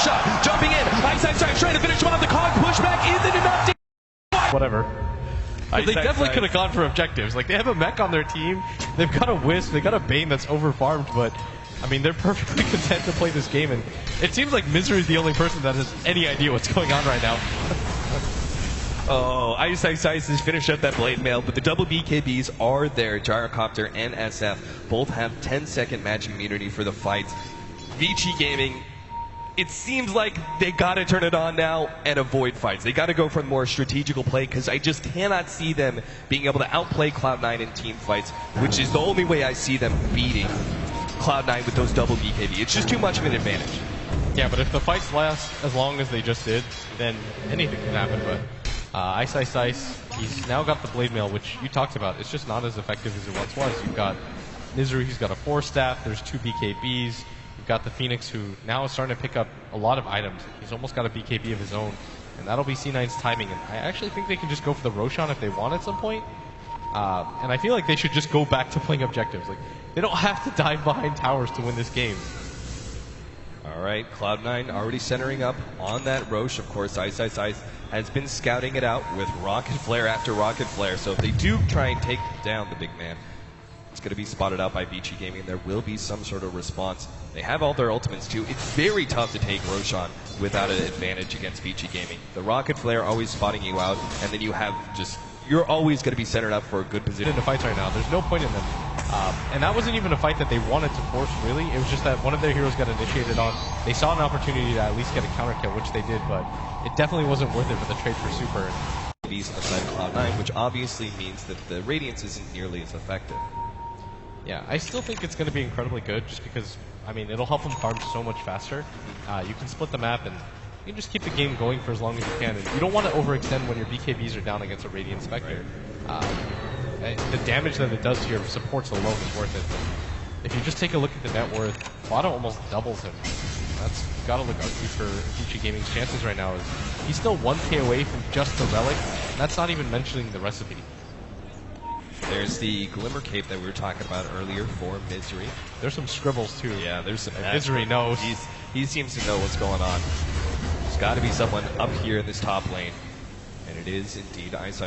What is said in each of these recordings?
shot, jumping in, Ice trying to finish him off, the cog pushback isn't enough. Whatever. They definitely could have gone for objectives. Like, they have a mech on their team, they've got a Wisp, they've got a Bane that's overfarmed, but I mean, they're perfectly content to play this game, and it seems like Misery is the only person that has any idea what's going on right now. Oh, Ice has finished up that blade mail, but the double BKBs are there. Gyrocopter and SF both have 10-second magic immunity for the fights. Vici Gaming, it seems like they gotta turn it on now and avoid fights. They gotta go for the more strategical play, because I just cannot see them being able to outplay Cloud9 in team fights, which is the only way I see them beating Cloud9 with those double BKB. It's just too much of an advantage. Yeah, but if the fights last as long as they just did, then anything can happen. But Ice, he's now got the Blade Mail, which you talked about. It's just not as effective as it once was. You've got Misery, he's got a 4-staff, there's 2 BKBs. You've got the Phoenix, who now is starting to pick up a lot of items. He's almost got a BKB of his own, and that'll be C9's timing. And I actually think they can just go for the Roshan if they want at some point. And I feel like they should just go back to playing objectives. Like, they don't have to dive behind towers to win this game. All right, Cloud9 already centering up on that Roche. Of course, Ice has been scouting it out with Rocket Flare after Rocket Flare. So if they do try and take down the big man, it's going to be spotted out by Vici Gaming. There will be some sort of response. They have all their ultimates too. It's very tough to take Roshan without an advantage against Vici Gaming. The Rocket Flare always spotting you out, and then you have just, you're always going to be centered up for a good position. In the fights right now, there's no point in them. And that wasn't even a fight that they wanted to force, really. It was just that one of their heroes got initiated on. They saw an opportunity to at least get a counter kill, which they did, but it definitely wasn't worth it for the trade for Super. These on the side of Cloud9, which obviously means that the Radiance isn't nearly as effective. Yeah, I still think it's going to be incredibly good, just because, I mean, it'll help them farm so much faster. You can split the map, and you can just keep the game going for as long as you can. And you don't want to overextend when your BKBs are down against a Radiant Spectre. The damage that it does to your supports alone is worth it. If you just take a look at the net worth, Vada almost doubles him. That's gotta look ugly for Vici Gaming's chances right now. He's still 1k away from just the relic. That's not even mentioning the recipe. There's the Glimmer Cape that we were talking about earlier for Misery. There's some scribbles too. Yeah, there's some. Misery knows. He seems to know what's going on. There's got to be someone up here in this top lane, and it is indeed Ice.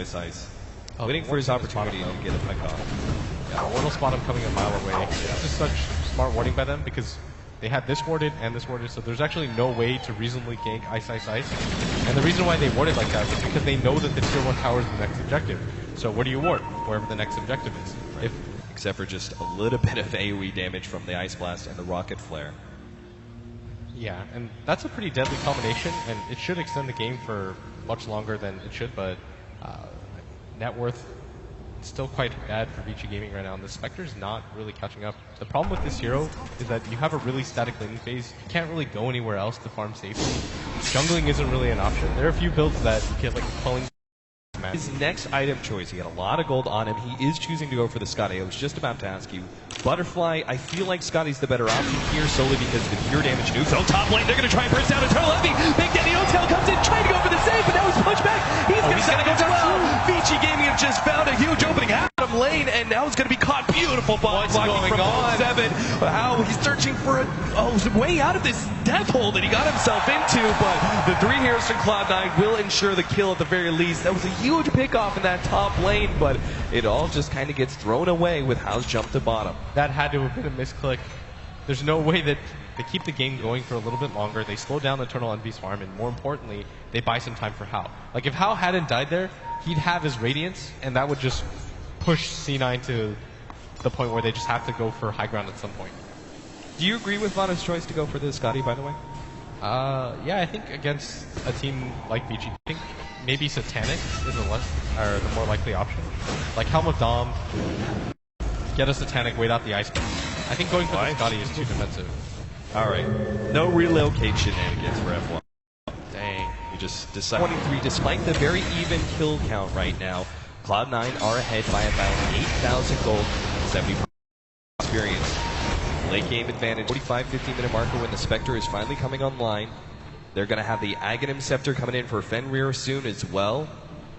Waiting for his opportunity to get a pick off. Yeah, Ward will spot him coming a mile away. This is such smart warding by them, because they had this warded and this warded, so there's actually no way to reasonably gank Ice. And the reason why they warded like that is because they know that the tier 1 tower is the next objective. So where do you ward? Wherever the next objective is. Right. Except for just a little bit of AoE damage from the Ice Blast and the Rocket Flare. Yeah, and that's a pretty deadly combination, and it should extend the game for much longer than it should, but net worth still quite bad for Vici Gaming right now, and the Spectre's not really catching up. The problem with this hero is that you have a really static laning phase. You can't really go anywhere else to farm safely. Jungling isn't really an option. There are a few builds that you get like pulling. His next item choice, he got a lot of gold on him. He is choosing to go for the Scotty. I was just about to ask you. Butterfly, I feel like Scotty's the better option here, solely because of the pure damage nukes. On top lane, they're going to try and burst down Eternal Envy. Big Daddy No-Tail comes in, trying to go for the save, but now he's punched back. He's going to go down. Vici Gaming have just found a huge opening out of lane, and now it's going to be caught. Beautiful ball blocking from on 7. How he's searching for a way out of this death hole that he got himself into, but the 3 heroes from Cloud9 will ensure the kill at the very least. That was a huge pickoff in that top lane, but it all just kind of gets thrown away with House jump to bottom. That had to have been a misclick. There's no way that they keep the game going for a little bit longer. They slow down Eternal Envy's farm, and more importantly, they buy some time for Hao. Like, if Hao hadn't died there, he'd have his Radiance, and that would just push C9 to the point where they just have to go for high ground at some point. Do you agree with Vada's choice to go for the Scotty, by the way? Yeah, I think against a team like Vici, I think maybe Satanic is the more likely option. Like Helm of Dom, get a Satanic, wait out the Ice Beam. I think going for the Scotty is too defensive. Alright, no relocate shenanigans for F1. Dang. You just decide 23, despite the very even kill count right now. Cloud9 are ahead by about 8,000 gold, 70% experience. Late game advantage, 45-15 minute marker when the Spectre is finally coming online. They're going to have the Aghanim Scepter coming in for Fenrir soon as well.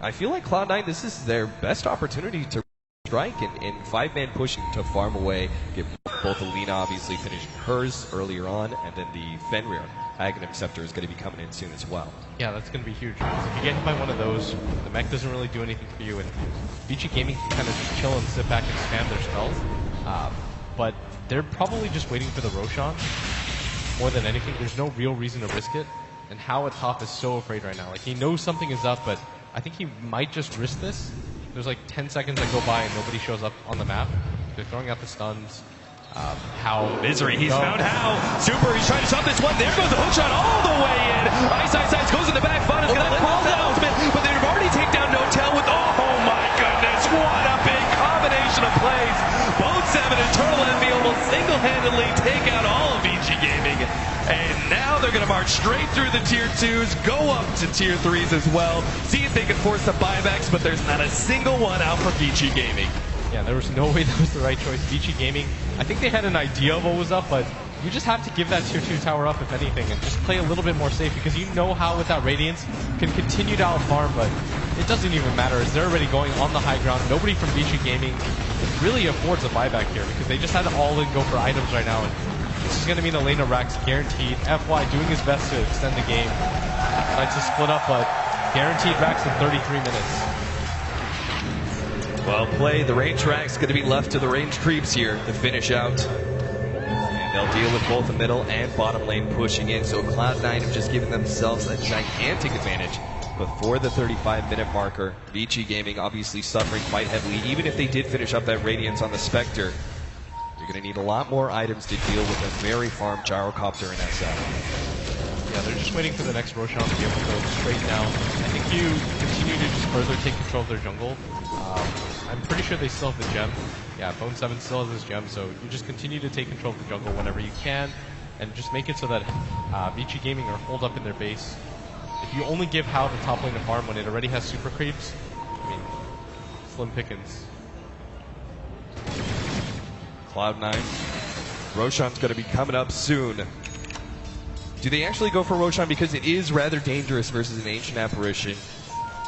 I feel like Cloud9, this is their best opportunity to strike in 5-man pushing to farm away. Get both Alina obviously finishing hers earlier on, and then the Fenrir. Aghanim Scepter is going to be coming in soon as well. Yeah, that's going to be huge. Because if you get hit by one of those, the mech doesn't really do anything for you, and VG Gaming can kind of just chill and sit back and spam their spells. But they're probably just waiting for the Roshan more than anything. There's no real reason to risk it, and How at top is so afraid right now. Like, he knows something is up, but I think he might just risk this. There's like 10 seconds that go by and nobody shows up on the map. They're throwing out the stuns. How Misery, he's found How. Super, he's trying to stop this one. There goes the hook shot all the way in. Ice goes in the back. Fun is going to let off that ultimate, but they've already taken down No-Tail with, oh my goodness, what a big combination of plays. Both Seven and Turtle Envy will single-handedly take out all of VG Gaming. And now they're going to march straight through the tier 2s, go up to tier 3s as well, see if they can force the buybacks, but there's not a single one out for VG Gaming. Yeah, there was no way that was the right choice. VG Gaming, I think they had an idea of what was up, but you just have to give that tier 2 tower up, if anything, and just play a little bit more safe, because you know How with that Radiance can continue to out-farm, but it doesn't even matter, as they're already going on the high ground. Nobody from VG Gaming really affords a buyback here, because they just had to all-in go for items right now, and this is going to mean Elena Rax guaranteed. FY doing his best to extend the game. Decides to split up, but guaranteed Rax in 33 minutes. Well played. The range rack's going to be left to the range creeps here to finish out. And they'll deal with both the middle and bottom lane pushing in. So Cloud9 have just given themselves a gigantic advantage. Before the 35-minute marker, VG Gaming obviously suffering quite heavily. Even if they did finish up that Radiance on the Spectre, you're going to need a lot more items to deal with a very farmed Gyrocopter in SF. Yeah, they're just waiting for the next Roshan to be able to go straight down. I think you continue to just further take control of their jungle. I'm pretty sure they still have the gem. Yeah, Bone 7 still has his gem, so you just continue to take control of the jungle whenever you can, and just make it so that VG Gaming are holed up in their base. If you only give How the top lane to farm when it already has super creeps, I mean, slim pickings. Cloud9. Roshan's going to be coming up soon. Do they actually go for Roshan? Because it is rather dangerous versus an Ancient Apparition,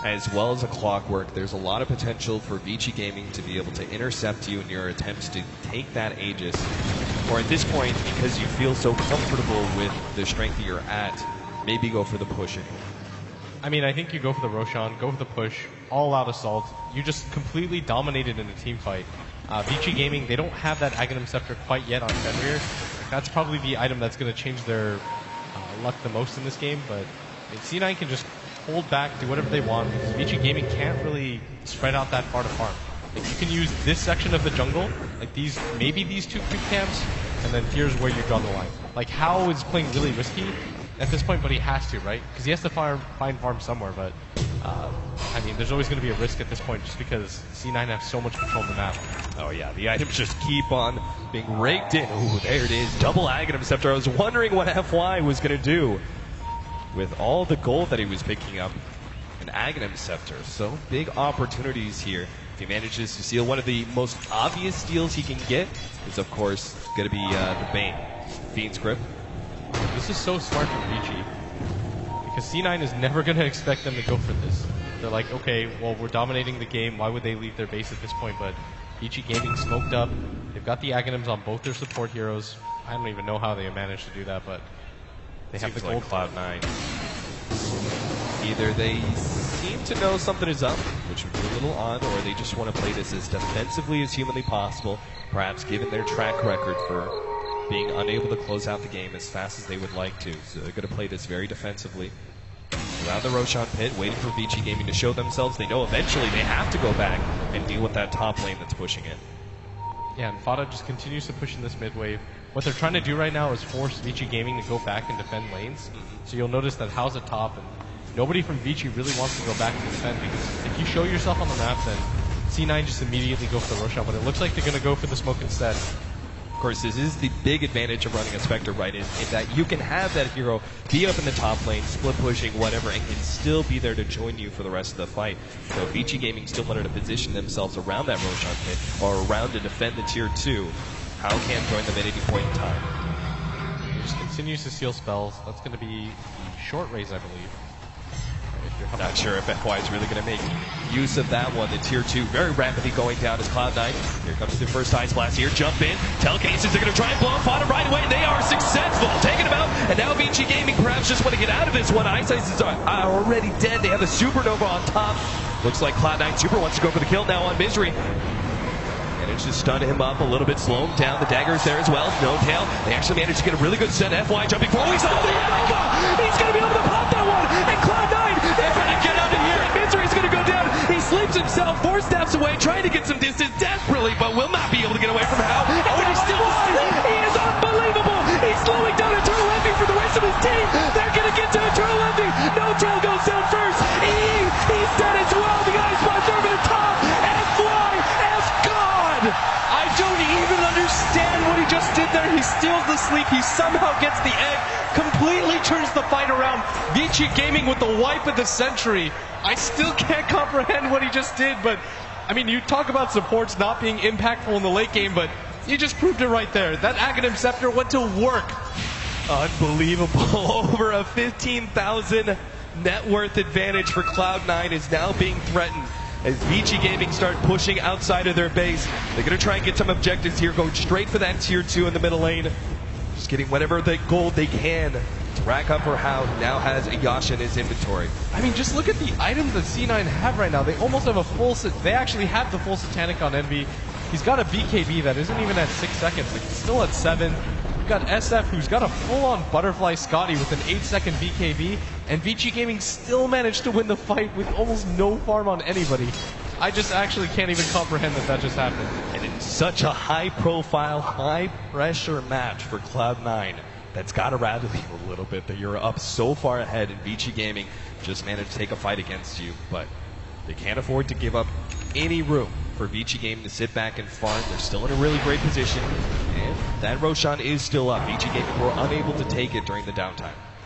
as well as a Clockwork. There's a lot of potential for VG Gaming to be able to intercept you in your attempts to take that Aegis. Or at this point, because you feel so comfortable with the strength that you're at, maybe go for the push. I mean, I think you go for the Roshan, go for the push, all-out assault. You just completely dominated in a team fight. VG Gaming, they don't have that Aghanim Scepter quite yet on Fenrir. That's probably the item that's going to change their luck the most in this game, but I mean, C9 can just hold back, do whatever they want, because VG Gaming can't really spread out that far to farm. Like, you can use this section of the jungle, like these, maybe these 2 creep camps, and then here's where you draw the line. Like, How is playing really risky at this point, but he has to, right? Because he has to find farm somewhere, but I mean, there's always going to be a risk at this point just because C9 have so much control of the map. Oh yeah, the items just keep on being raked in. Ooh, there it is. Double Aghanim Scepter. I was wondering what FY was going to do with all the gold that he was picking up. An Aghanim Scepter. So big opportunities here. If he manages to steal, one of the most obvious steals he can get is, of course, going to be the Bane. Fiend's Grip. This is so smart from VG. Because C9 is never going to expect them to go for this. They're like, okay, well, we're dominating the game. Why would they leave their base at this point? But VG Gaming smoked up. They've got the Aghanims on both their support heroes. I don't even know how they managed to do that, but they have the gold. Like Cloud9. Either they seem to know something is up, which would be a little odd, or they just want to play this as defensively as humanly possible, perhaps given their track record for being unable to close out the game as fast as they would like to. So they're going to play this very defensively. Around the Roshan pit, waiting for VG Gaming to show themselves. They know eventually they have to go back and deal with that top lane that's pushing it. Yeah, and Fada just continues to push in this mid wave. What they're trying to do right now is force VG Gaming to go back and defend lanes. So you'll notice that How's at top, and nobody from VG really wants to go back and defend, because if you show yourself on the map, then C9 just immediately go for the Roshan, but it looks like they're going to go for the smoke instead. Of course, this is the big advantage of running a Spectre right in that you can have that hero be up in the top lane, split pushing, whatever, and can still be there to join you for the rest of the fight. So VG Gaming still wanted to position themselves around that Roshan pit, or around to defend the tier 2. How can join them at any point in time? He just continues to steal spells. That's going to be short raise, I believe. I'm not sure if FY is really going to make use of that one. The tier 2 very rapidly going down as Cloud9. Here comes the first Ice Blast here. Jump in. Telekinesis are going to try and blow up on him right away. They are successful. Taking him out. And now Vici Gaming perhaps just want to get out of this one. Ice is already dead. They have the Supernova on top. Looks like Cloud9 Super wants to go for the kill now on Misery. Managed to stun him up a little bit, slow him down. The dagger is there as well. No tail. They actually managed to get a really good set. FY jumping forward. He's on the Nova. He's going to be able to pop that one. And Cloud9, they're trying to get out of here. Misery's going to go down. He sleeps himself 4 steps away, trying to get some distance desperately, but will not be able to get away from Hao. Oh, and he's still alive. He is unbelievable. He's slowing down Eternal Envy for the rest of his team. They're going to get to Eternal Envy. No Trail goes down first. He's dead as well. The Ice Blast over the top. FY is gone. I don't even understand what he just did there. He steals the sleep. He somehow gets the egg, completely turns the fight around. Vici Gaming with the wipe of the century. I still can't comprehend what he just did, but I mean, you talk about supports not being impactful in the late game, but you just proved it right there. That Aghanim Scepter went to work. Unbelievable. Over a 15,000 net worth advantage for Cloud9 is now being threatened as Vici Gaming start pushing outside of their base. They're going to try and get some objectives here, going straight for that tier 2 in the middle lane. Just getting whatever the gold they can to rack up for Hao, who now has a Yasha in his inventory. I mean, just look at the items that C9 have right now. They almost have a full they actually have the full Satanic on Envy. He's got a BKB that isn't even at 6 seconds. It's still at 7. We've got SF, who's got a full-on Butterfly Scotty with an 8-second BKB, and Vici Gaming still managed to win the fight with almost no farm on anybody. I just actually can't even comprehend that just happened. And it's such a high-profile, high-pressure match for Cloud9 that's got to rattle you a little bit that you're up so far ahead, and Vici Gaming just managed to take a fight against you, but they can't afford to give up any room for Vici Gaming to sit back and farm. They're still in a really great position, and that Roshan is still up. Vici Gaming were unable to take it during the downtime.